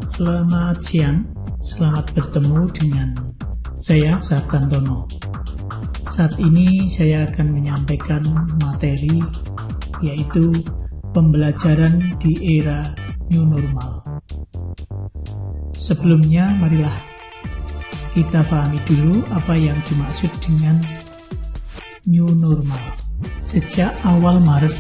Selamat siang, selamat bertemu dengan saya, Sartantono. Saat ini saya akan menyampaikan materi yaitu pembelajaran di era new normal. Sebelumnya, marilah kita pahami dulu apa yang dimaksud dengan new normal. Sejak awal Maret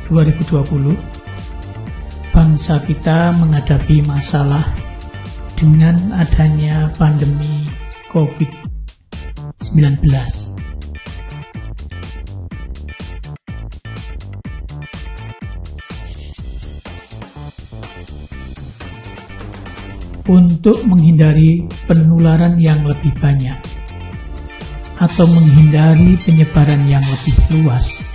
2020, bangsa kita menghadapi masalah dengan adanya pandemi COVID-19. Untuk menghindari penularan yang lebih banyak atau menghindari penyebaran yang lebih luas,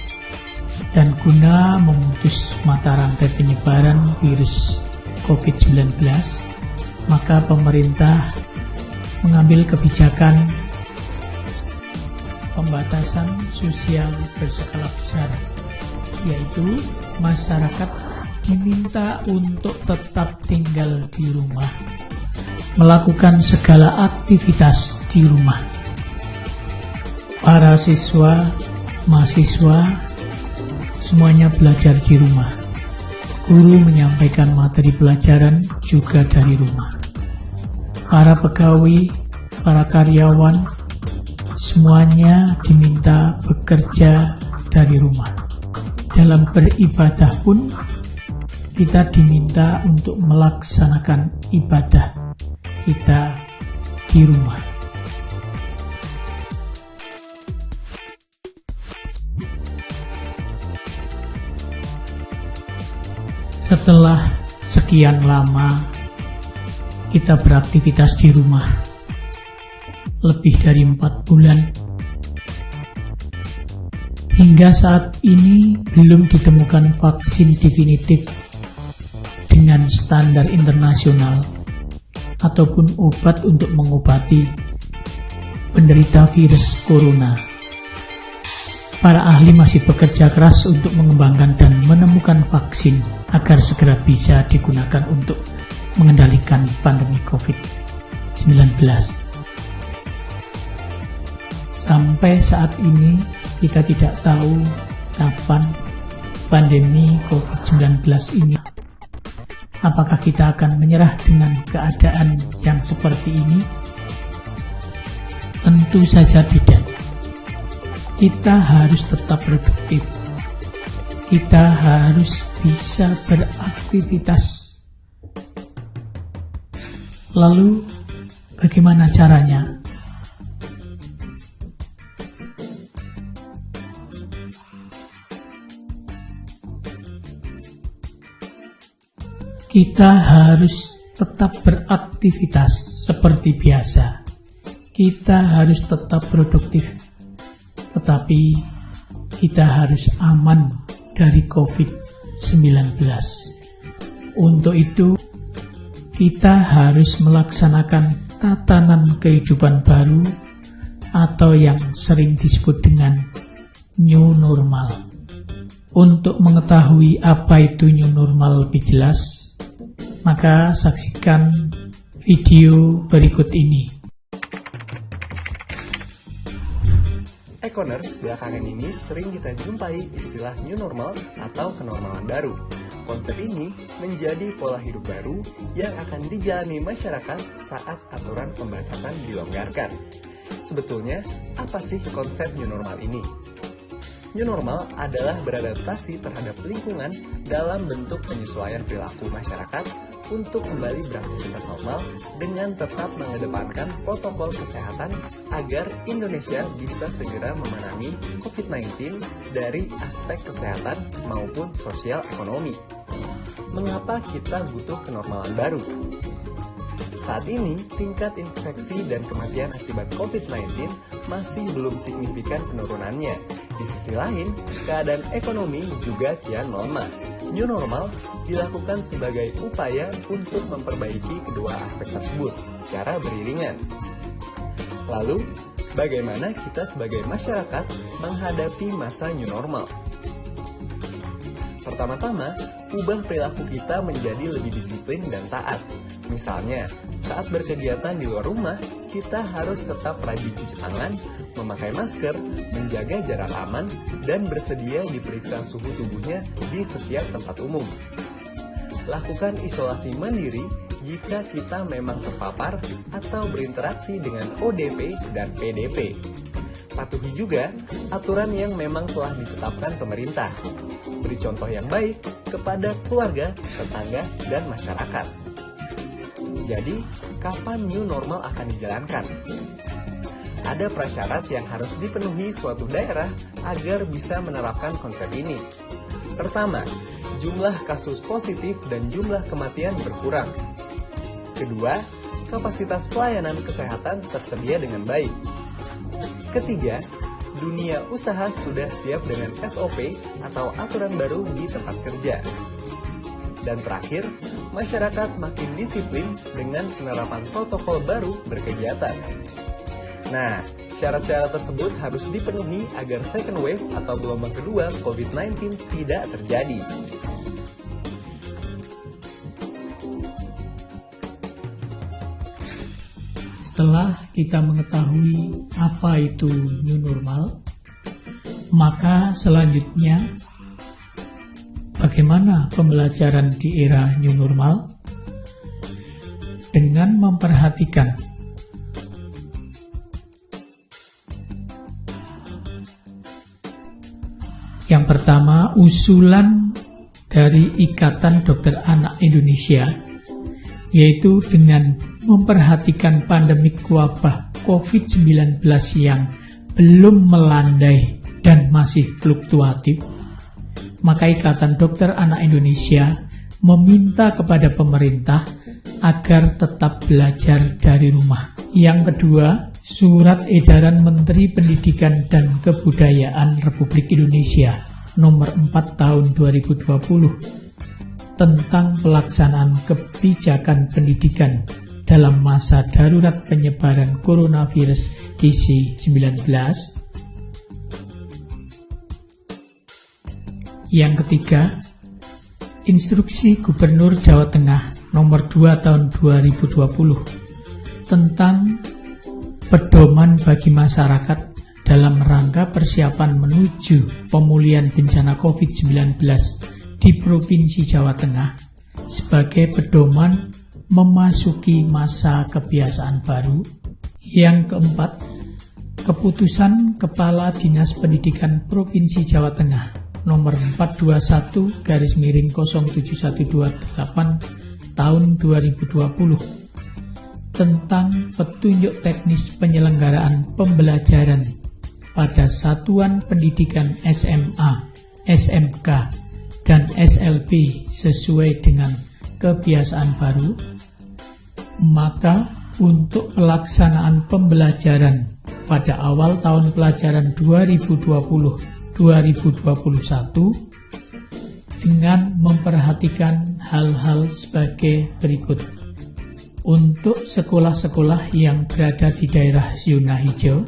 dan guna memutus mata rantai penyebaran virus COVID-19, maka pemerintah mengambil kebijakan pembatasan sosial berskala besar, yaitu masyarakat diminta untuk tetap tinggal di rumah, melakukan segala aktivitas di rumah. Para siswa, mahasiswa, semuanya belajar di rumah. Guru menyampaikan materi pelajaran juga dari rumah. Para pegawai, para karyawan, semuanya diminta bekerja dari rumah. Dalam beribadah pun, kita diminta untuk melaksanakan ibadah kita di rumah. Setelah sekian lama kita beraktivitas di rumah, lebih dari 4 bulan, hingga saat ini belum ditemukan vaksin definitif dengan standar internasional ataupun obat untuk mengobati penderita virus corona. Para ahli masih bekerja keras untuk mengembangkan dan menemukan vaksin agar segera bisa digunakan untuk mengendalikan pandemi COVID-19. Sampai saat ini kita tidak tahu kapan pandemi COVID-19 ini. Apakah kita akan menyerah dengan keadaan yang seperti ini? Tentu saja tidak. Kita harus tetap produktif. Kita harus bisa beraktivitas. Lalu, bagaimana caranya? Kita harus tetap beraktivitas seperti biasa. Kita harus tetap produktif. Tetapi kita harus aman dari COVID-19. Untuk itu, kita harus melaksanakan tatanan kehidupan baru atau yang sering disebut dengan new normal. Untuk mengetahui apa itu new normal lebih jelas, maka saksikan video berikut ini. Econers, belakangan ini sering kita jumpai istilah new normal atau kenormalan baru. Konsep ini menjadi pola hidup baru yang akan dijalani masyarakat saat aturan pembatasan dilonggarkan. Sebetulnya, apa sih konsep new normal ini? New normal adalah beradaptasi terhadap lingkungan dalam bentuk penyesuaian perilaku masyarakat untuk kembali beraktivitas normal dengan tetap mengedepankan protokol kesehatan agar Indonesia bisa segera memenangi COVID-19 dari aspek kesehatan maupun sosial ekonomi. Mengapa kita butuh kenormalan baru? Saat ini, tingkat infeksi dan kematian akibat COVID-19 masih belum signifikan penurunannya. Di sisi lain, keadaan ekonomi juga kian melemah. New normal dilakukan sebagai upaya untuk memperbaiki kedua aspek tersebut secara beriringan. Lalu, bagaimana kita sebagai masyarakat menghadapi masa new normal? Pertama-tama, ubah perilaku kita menjadi lebih disiplin dan taat. Misalnya, saat berkegiatan di luar rumah, kita harus tetap rajin cuci tangan, memakai masker, menjaga jarak aman, dan bersedia diperiksa suhu tubuhnya di setiap tempat umum. Lakukan isolasi mandiri jika kita memang terpapar atau berinteraksi dengan ODP dan PDP. Patuhi juga aturan yang memang telah ditetapkan pemerintah. Beri contoh yang baik kepada keluarga, tetangga, dan masyarakat. Jadi, kapan new normal akan dijalankan? Ada prasyarat yang harus dipenuhi suatu daerah agar bisa menerapkan konsep ini. Pertama, jumlah kasus positif dan jumlah kematian berkurang. Kedua, kapasitas pelayanan kesehatan tersedia dengan baik. Ketiga, dunia usaha sudah siap dengan SOP atau aturan baru di tempat kerja. Dan terakhir, masyarakat makin disiplin dengan penerapan protokol baru berkegiatan. Nah, syarat-syarat tersebut harus dipenuhi agar second wave atau gelombang kedua COVID-19 tidak terjadi. Setelah kita mengetahui apa itu new normal, maka selanjutnya bagaimana pembelajaran di era new normal? Dengan memperhatikan yang pertama, usulan dari Ikatan Dokter Anak Indonesia, yaitu dengan memperhatikan pandemik wabah COVID-19 yang belum melandai dan masih fluktuatif, maka Ikatan Dokter Anak Indonesia meminta kepada pemerintah agar tetap belajar dari rumah. Yang kedua, Surat Edaran Menteri Pendidikan dan Kebudayaan Republik Indonesia nomor 4 tahun 2020 tentang pelaksanaan kebijakan pendidikan dalam masa darurat penyebaran coronavirus COVID-19. Yang ketiga, Instruksi Gubernur Jawa Tengah nomor 2 tahun 2020 tentang pedoman bagi masyarakat dalam rangka persiapan menuju pemulihan bencana COVID-19 di Provinsi Jawa Tengah sebagai pedoman memasuki masa kebiasaan baru. Yang keempat, Keputusan Kepala Dinas Pendidikan Provinsi Jawa Tengah nomor 421/07128 tahun 2020 tentang petunjuk teknis penyelenggaraan pembelajaran pada satuan pendidikan SMA, SMK, dan SLB sesuai dengan kebiasaan baru, maka untuk pelaksanaan pembelajaran pada awal tahun pelajaran 2020-2021 dengan memperhatikan hal-hal sebagai berikut. Untuk sekolah-sekolah yang berada di daerah zona hijau,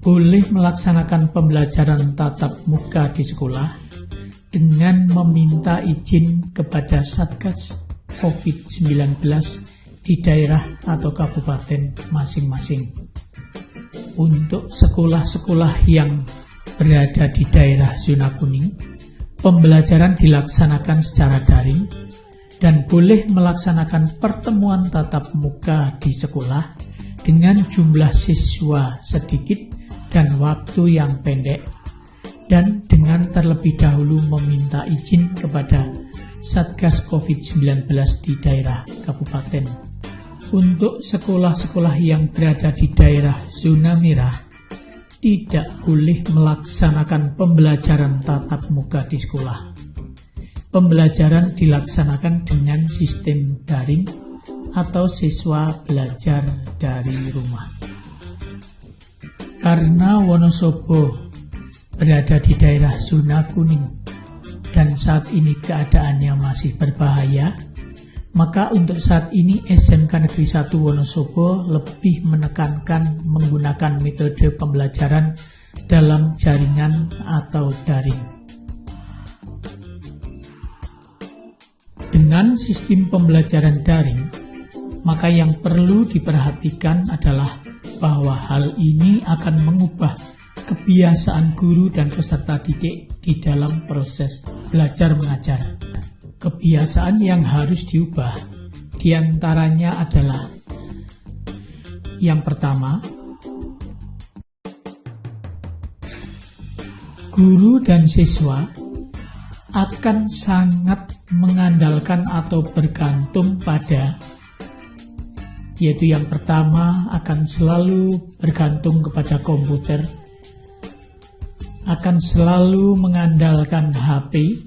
boleh melaksanakan pembelajaran tatap muka di sekolah dengan meminta izin kepada Satgas COVID-19 di daerah atau kabupaten masing-masing. Untuk sekolah-sekolah yang berada di daerah zona kuning, pembelajaran dilaksanakan secara daring dan boleh melaksanakan pertemuan tatap muka di sekolah dengan jumlah siswa sedikit dan waktu yang pendek, dan dengan terlebih dahulu meminta izin kepada Satgas COVID-19 di daerah kabupaten. Untuk sekolah-sekolah yang berada di daerah zona merah, tidak boleh melaksanakan pembelajaran tatap muka di sekolah. Pembelajaran dilaksanakan dengan sistem daring atau siswa belajar dari rumah. Karena Wonosobo berada di daerah zona kuning dan saat ini keadaannya masih berbahaya, maka untuk saat ini SMK Negeri 1 Wonosobo lebih menekankan menggunakan metode pembelajaran dalam jaringan atau daring. Dengan sistem pembelajaran daring, maka yang perlu diperhatikan adalah bahwa hal ini akan mengubah kebiasaan guru dan peserta didik di dalam proses belajar mengajar. Kebiasaan yang harus diubah diantaranya adalah yang pertama, guru dan siswa akan sangat mengandalkan atau bergantung pada, yaitu yang pertama akan selalu bergantung kepada komputer, akan selalu mengandalkan HP,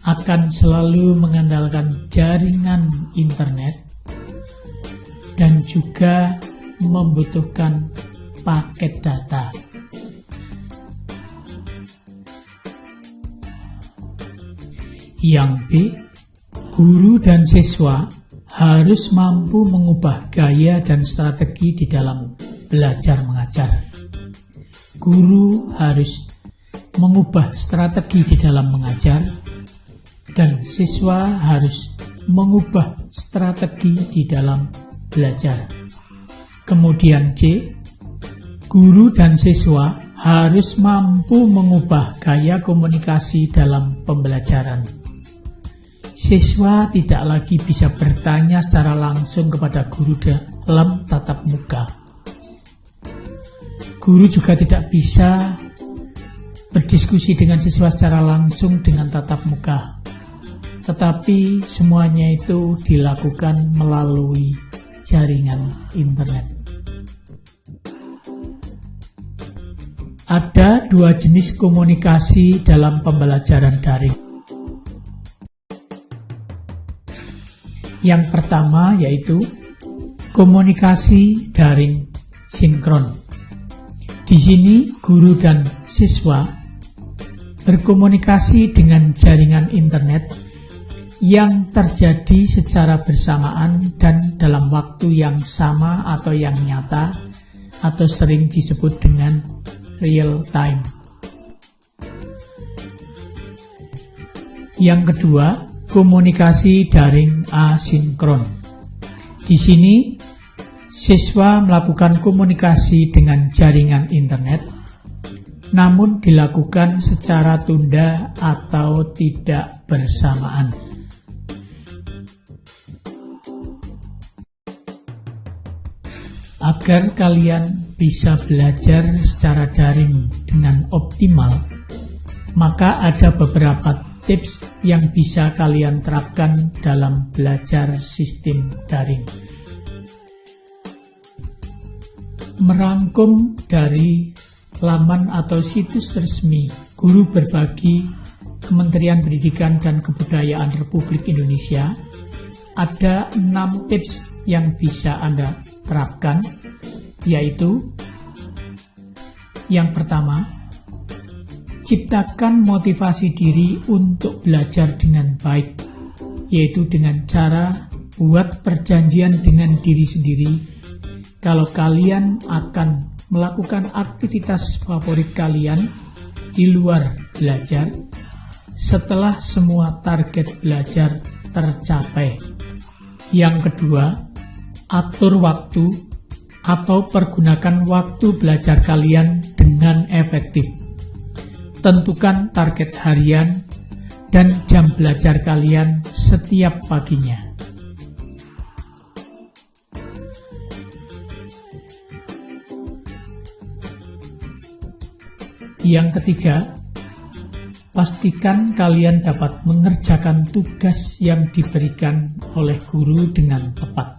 akan selalu mengandalkan jaringan internet, dan juga membutuhkan paket data. Yang B, guru dan siswa harus mampu mengubah gaya dan strategi di dalam belajar mengajar. Guru harus mengubah strategi di dalam mengajar, dan siswa harus mengubah strategi di dalam belajar. Kemudian C, guru dan siswa harus mampu mengubah gaya komunikasi dalam pembelajaran. Siswa tidak lagi bisa bertanya secara langsung kepada guru dalam tatap muka. Guru juga tidak bisa berdiskusi dengan siswa secara langsung dengan tatap muka, tetapi semuanya itu dilakukan melalui jaringan internet. Ada dua jenis komunikasi dalam pembelajaran daring. Yang pertama yaitu komunikasi daring sinkron. Di sini guru dan siswa berkomunikasi dengan jaringan internet yang terjadi secara bersamaan dan dalam waktu yang sama atau yang nyata, atau sering disebut dengan real time. Yang kedua, komunikasi daring asinkron. Di sini siswa melakukan komunikasi dengan jaringan internet, namun dilakukan secara tunda atau tidak bersamaan. Agar kalian bisa belajar secara daring dengan optimal, maka ada beberapa tips yang bisa kalian terapkan dalam belajar sistem daring. Merangkum dari laman atau situs resmi Guru Berbagi Kementerian Pendidikan dan Kebudayaan Republik Indonesia, ada 6 tips yang bisa Anda terapkan, yaitu yang pertama, ciptakan motivasi diri untuk belajar dengan baik, yaitu dengan cara buat perjanjian dengan diri sendiri kalau kalian akan melakukan aktivitas favorit kalian di luar belajar setelah semua target belajar tercapai. Yang kedua, atur waktu atau pergunakan waktu belajar kalian dengan efektif. Tentukan target harian dan jam belajar kalian setiap paginya. Yang ketiga, pastikan kalian dapat mengerjakan tugas yang diberikan oleh guru dengan tepat.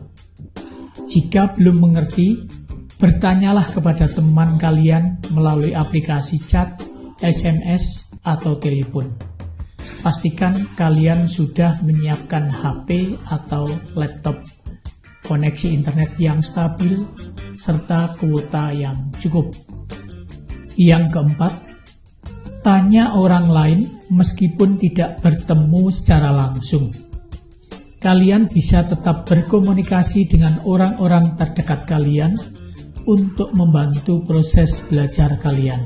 Jika belum mengerti, bertanyalah kepada teman kalian melalui aplikasi chat, SMS, atau telepon. Pastikan kalian sudah menyiapkan HP atau laptop, koneksi internet yang stabil, serta kuota yang cukup. Yang keempat, tanya orang lain meskipun tidak bertemu secara langsung. Kalian bisa tetap berkomunikasi dengan orang-orang terdekat kalian untuk membantu proses belajar kalian.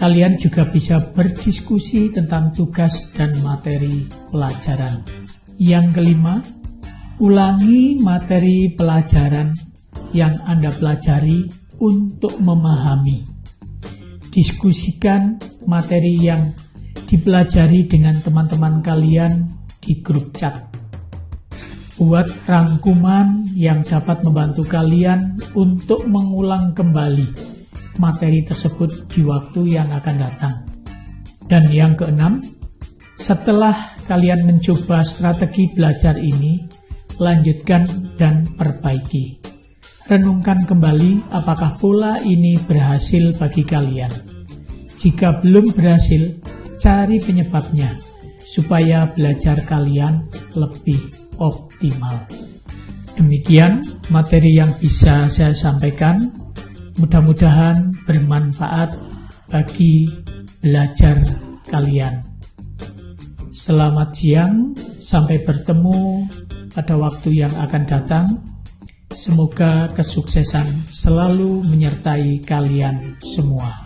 kalian juga bisa berdiskusi tentang tugas dan materi pelajaran. Yang kelima, ulangi materi pelajaran yang Anda pelajari untuk memahami. Diskusikan materi yang dipelajari dengan teman-teman kalian di grup chat. Buat rangkuman yang dapat membantu kalian untuk mengulang kembali materi tersebut di waktu yang akan datang. Dan yang keenam, setelah kalian mencoba strategi belajar ini, lanjutkan dan perbaiki. Renungkan kembali apakah pola ini berhasil bagi kalian. Jika belum berhasil, cari penyebabnya supaya belajar kalian lebih optimal. Demikian materi yang bisa saya sampaikan. Mudah-mudahan bermanfaat bagi belajar kalian. Selamat siang, sampai bertemu pada waktu yang akan datang. Semoga kesuksesan selalu menyertai kalian semua.